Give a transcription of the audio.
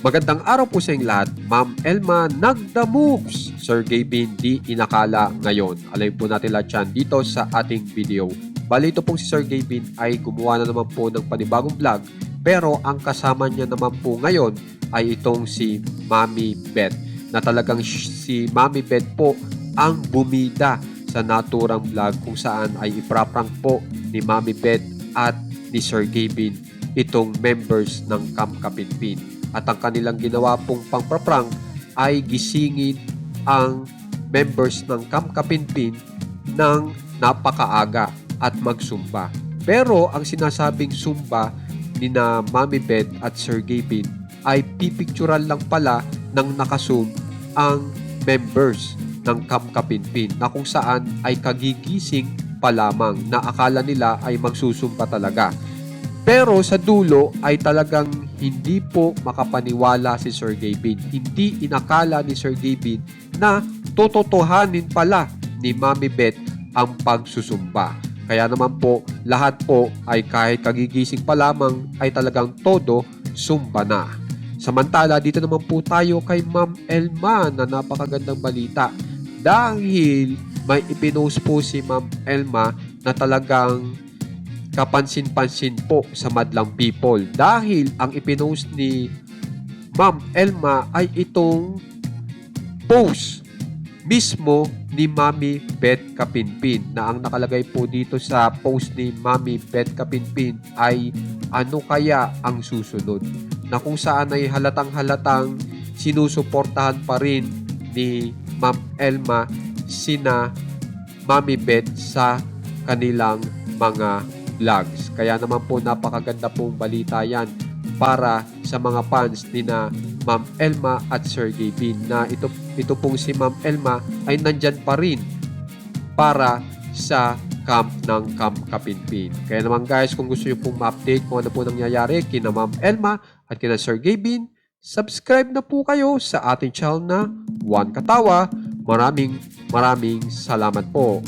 Magandang araw po sa inyong lahat. Ma'am Elma nagda moves. Sir Gavin di inakala ngayon. Alayin po natin lahat yan dito sa ating video. Bali ito pong si Sir Gavin ay gumawa na naman po ng panibagong vlog. Pero ang kasama niya naman po ngayon ay itong si Mami Beth. Na talagang si Mami Beth po ang bumida sa naturang vlog kung saan ay iprank po ni Mami Beth at ni Sir Gavin itong members ng Camp Kapitpin. At ang kanilang ginawa pong pangpaprank ay gisingin ang members ng Camp Kapitpin ng napakaaga at magsumba. Pero ang sinasabing sumba ni na Mami Beth at Sir Gavin ay pipicturan lang pala ng nakasum ang members ng Camp Kapitpin na kung saan ay kagigising pa lamang na akala nila ay magsusumba talaga. Pero sa dulo ay talagang hindi po makapaniwala si Sir Gavin. Hindi inakala ni Sir Gavin na tototohanin pala ni Mami Beth ang pagsusumba. Kaya naman po, lahat po ay kahit kagigising pa lamang ay talagang todo sumba na. Samantala, dito naman po tayo kay Ma'am Elma na napakagandang balita. Dahil may ipinost po si Ma'am Elma na talagang kapansin-pansin po sa madlang people dahil ang ipinost ni Ma'am Elma ay itong post mismo ni Mami Beth Kapinpin na ang nakalagay po dito sa post ni Mami Beth Kapinpin ay ano kaya ang susunod na kung saan ay halatang-halatang sinusuportahan pa rin ni Ma'am Elma sina Mami Beth sa kanilang mga vlogs. Kaya naman po napakaganda pong balita yan para sa mga fans ni na Ma'am Elma at Sir Gavin na ito pong si Ma'am Elma ay nandyan pa rin para sa camp ng Camp Kapitpin. Kaya naman guys, kung gusto nyo pong ma-update kung ano po nangyayari kina Ma'am Elma at kina Sir Gavin, subscribe na po kayo sa ating channel na One Katawa. Maraming salamat po.